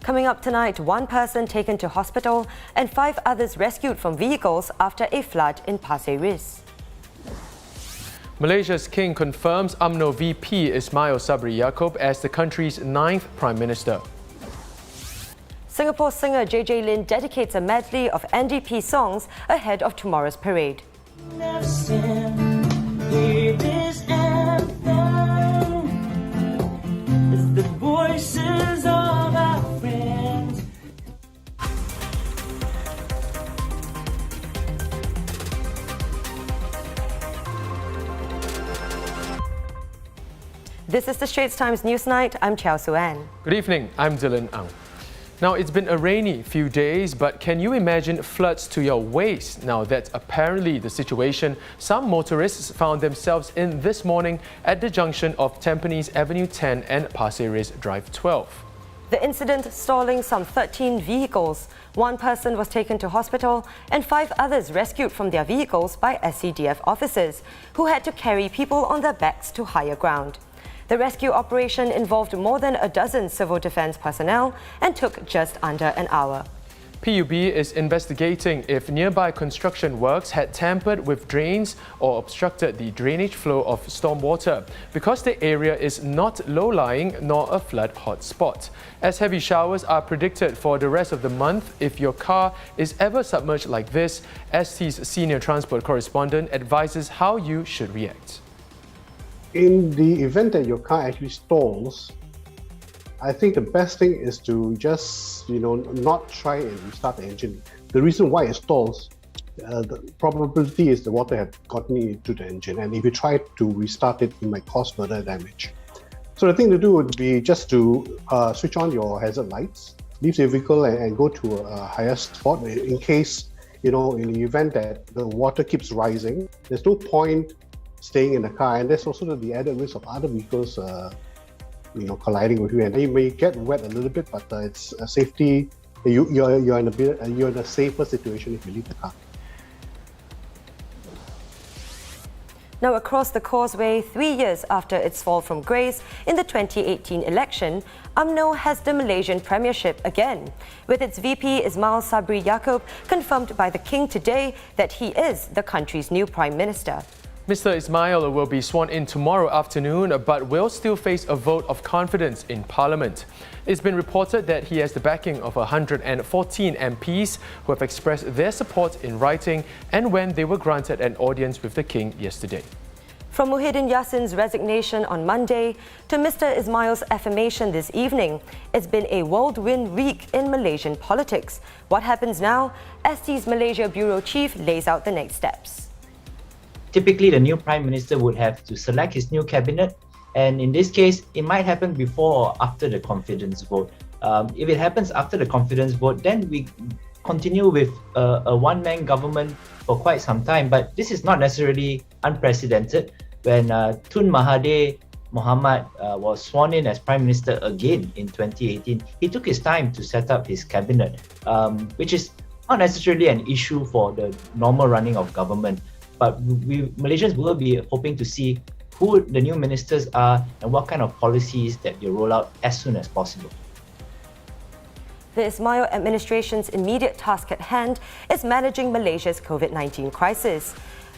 Coming up tonight, one person taken to hospital and 5 others rescued from vehicles after a flood in Pasir Ris. Malaysia's king confirms UMNO VP Ismail Sabri Yaakob as the country's 9th Prime Minister. Singapore singer JJ Lin dedicates a medley of NDP songs ahead of tomorrow's parade. This is the Straits Times Newsnight. I'm Chow Suan. Good evening, I'm Dylan Ang. Now, it's been a rainy few days, but can you imagine floods to your waist? Now, that's apparently the situation some motorists found themselves in this morning at the junction of Tampines Avenue 10 and Pasir Ris Drive 12. The incident stalling some 13 vehicles. One person was taken to hospital and 5 others rescued from their vehicles by SCDF officers, who had to carry people on their backs to higher ground. The rescue operation involved more than a dozen civil defence personnel and took just under an hour. PUB is investigating if nearby construction works had tampered with drains or obstructed the drainage flow of stormwater, because the area is not low-lying nor a flood hotspot. As heavy showers are predicted for the rest of the month, if your car is ever submerged like this, ST's senior transport correspondent advises how you should react. In the event that your car actually stalls, I think the best thing is to just, not try and restart the engine. The reason why it stalls, the probability is the water had gotten into the engine, and if you try to restart it, it might cause further damage. So the thing to do would be just to switch on your hazard lights, leave the vehicle and go to a higher spot in case, in the event that the water keeps rising. There's no point staying in the car, and there's also the added risk of other vehicles colliding with you, and you may get wet a little bit, but it's a safety. You're in a safer situation if you leave the car. Now, across the causeway, 3 years after its fall from grace in the 2018 election, UMNO has the Malaysian premiership again, with its VP Ismail Sabri Yaakob confirmed by the King today that he is the country's new Prime Minister. Mr. Ismail will be sworn in tomorrow afternoon, but will still face a vote of confidence in Parliament. It's been reported that he has the backing of 114 MPs who have expressed their support in writing and when they were granted an audience with the King yesterday. From Muhyiddin Yassin's resignation on Monday to Mr. Ismail's affirmation this evening, it's been a whirlwind week in Malaysian politics. What happens now? ST's Malaysia Bureau Chief lays out the next steps. Typically, the new Prime Minister would have to select his new cabinet, and in this case, it might happen before or after the confidence vote. If it happens after the confidence vote, then we continue with a one-man government for quite some time, but this is not necessarily unprecedented. When Tun Mahathir Mohamad was sworn in as Prime Minister again in 2018, he took his time to set up his cabinet, which is not necessarily an issue for the normal running of government. But Malaysians will be hoping to see who the new ministers are and what kind of policies that they roll out as soon as possible. The Ismail administration's immediate task at hand is managing Malaysia's COVID-19 crisis.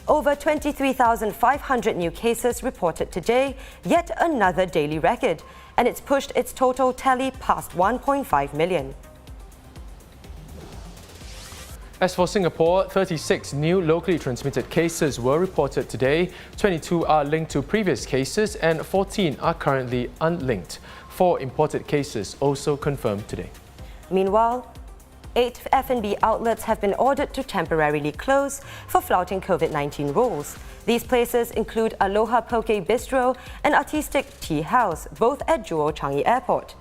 Over 23,500 new cases reported today, yet another daily record, and it's pushed its total tally past 1.5 million. As for Singapore, 36 new locally transmitted cases were reported today. 22 are linked to previous cases and 14 are currently unlinked. 4 imported cases also confirmed today. Meanwhile, 8 F&B outlets have been ordered to temporarily close for flouting COVID-19 rules. These places include Aloha Poke Bistro and Artistic Tea House, both at Jewel Changi Airport.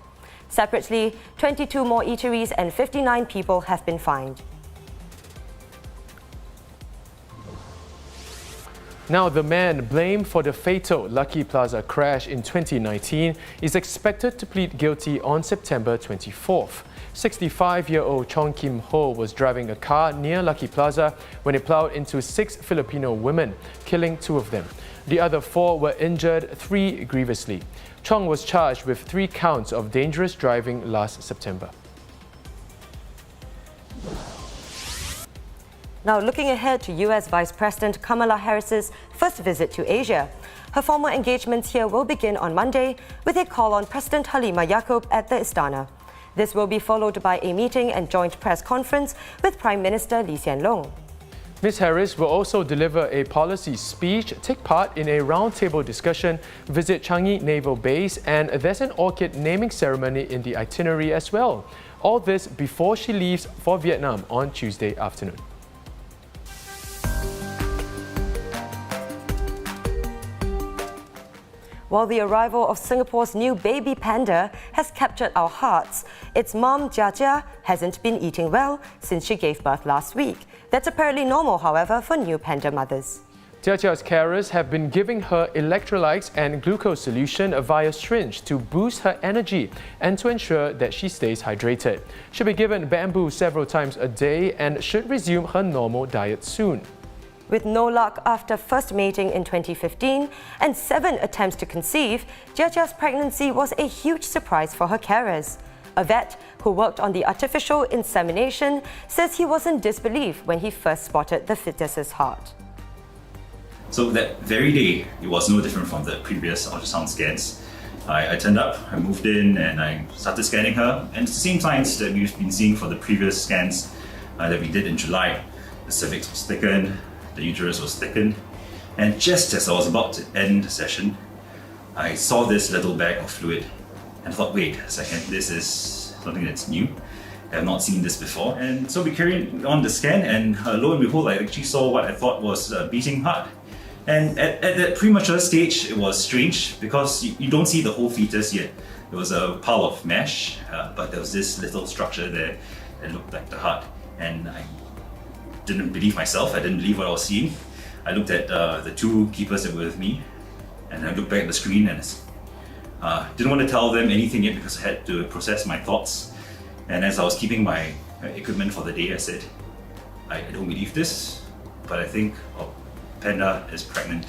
Separately, 22 more eateries and 59 people have been fined. Now, the man blamed for the fatal Lucky Plaza crash in 2019 is expected to plead guilty on September 24th. 65-year-old Chong Kim Ho was driving a car near Lucky Plaza when it plowed into 6 Filipino women, killing 2 of them. The other 4 were injured, 3 grievously. Chong was charged with 3 counts of dangerous driving last September. Now, looking ahead to US Vice President Kamala Harris's first visit to Asia. Her formal engagements here will begin on Monday with a call on President Halimah Yacob at the Istana. This will be followed by a meeting and joint press conference with Prime Minister Lee Hsien Loong. Ms. Harris will also deliver a policy speech, take part in a roundtable discussion, visit Changi Naval Base, and there's an orchid naming ceremony in the itinerary as well. All this before she leaves for Vietnam on Tuesday afternoon. While the arrival of Singapore's new baby panda has captured our hearts, its mom, Jia, hasn't been eating well since she gave birth last week. That's apparently normal, however, for new panda mothers. Jia's carers have been giving her electrolytes and glucose solution via syringe to boost her energy and to ensure that she stays hydrated. She'll be given bamboo several times a day and should resume her normal diet soon. With no luck after first mating in 2015 and 7 attempts to conceive, Jia's pregnancy was a huge surprise for her carers. A vet who worked on the artificial insemination says he was in disbelief when he first spotted the fetus's heart. So that very day, it was no different from the previous ultrasound scans. I turned up, I moved in, and I started scanning her. And it's the same signs that we've been seeing for the previous scans that we did in July. The cervix was thickened, the uterus was thickened. And just as I was about to end the session, I saw this little bag of fluid. And I thought, wait a second, this is something that's new. I have not seen this before. And so we carried on the scan, and lo and behold, I actually saw what I thought was a beating heart. And at that premature stage, it was strange because you don't see the whole fetus yet. There was a pile of mesh, but there was this little structure there that looked like the heart. And I didn't believe myself, I didn't believe what I was seeing. I looked at the two keepers that were with me, and I looked back at the screen and didn't want to tell them anything yet because I had to process my thoughts. And as I was keeping my equipment for the day, I said, I don't believe this, but I think Panda is pregnant.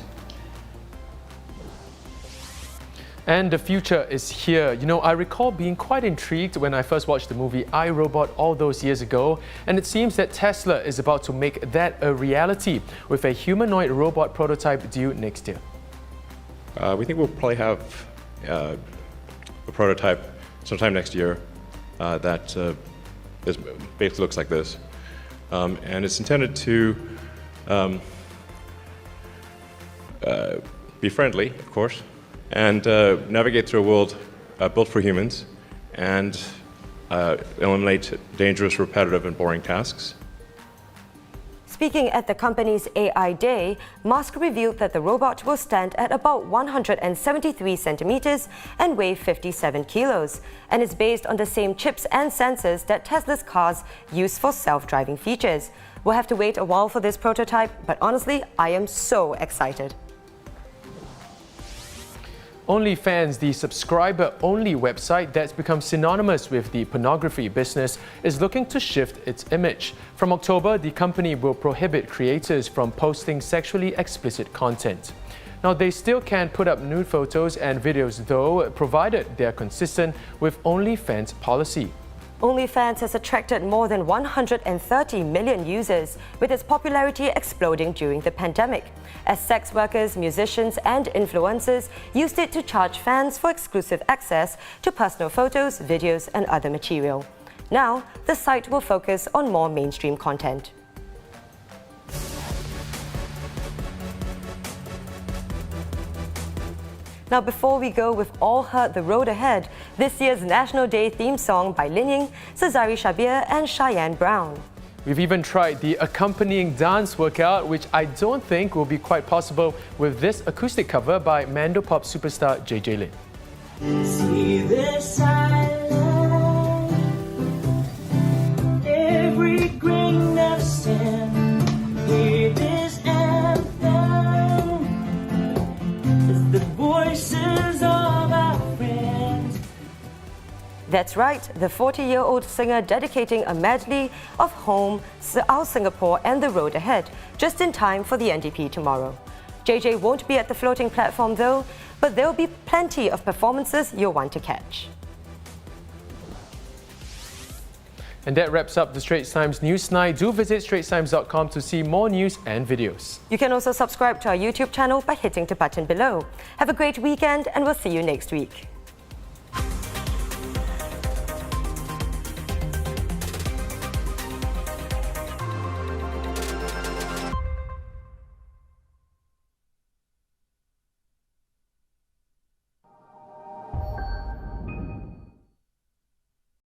And the future is here. You know, I recall being quite intrigued when I first watched the movie I, Robot all those years ago, and it seems that Tesla is about to make that a reality with a humanoid robot prototype due next year. We think we'll probably have a prototype sometime next year that basically looks like this. And it's intended to be friendly, of course, and navigate through a world built for humans and eliminate dangerous, repetitive, and boring tasks. Speaking at the company's AI Day, Musk revealed that the robot will stand at about 173 centimeters and weigh 57 kilos, and is based on the same chips and sensors that Tesla's cars use for self-driving features. We'll have to wait a while for this prototype, but honestly, I am so excited. OnlyFans, the subscriber-only website that's become synonymous with the pornography business, is looking to shift its image. From October, the company will prohibit creators from posting sexually explicit content. Now, they still can put up nude photos and videos though, provided they're consistent with OnlyFans' policy. OnlyFans has attracted more than 130 million users, with its popularity exploding during the pandemic, as sex workers, musicians, and influencers used it to charge fans for exclusive access to personal photos, videos, and other material. Now, the site will focus on more mainstream content. Now, before we go with All Heard the Road Ahead, this year's National Day theme song by Lin Ying, Cesari Shabir, and Cheyenne Brown. We've even tried the accompanying dance workout, which I don't think will be quite possible with this acoustic cover by Mando Pop superstar JJ Lin. See this island, every grain of sand, hear this anthem, it's the voices of our friends. That's right, the 40-year-old singer dedicating a medley of Home, Our Singapore and the Road Ahead, just in time for the NDP tomorrow. JJ won't be at the floating platform though, but there'll be plenty of performances you'll want to catch. And that wraps up the Straits Times Newsnight. Do visit straitstimes.com to see more news and videos. You can also subscribe to our YouTube channel by hitting the button below. Have a great weekend and we'll see you next week.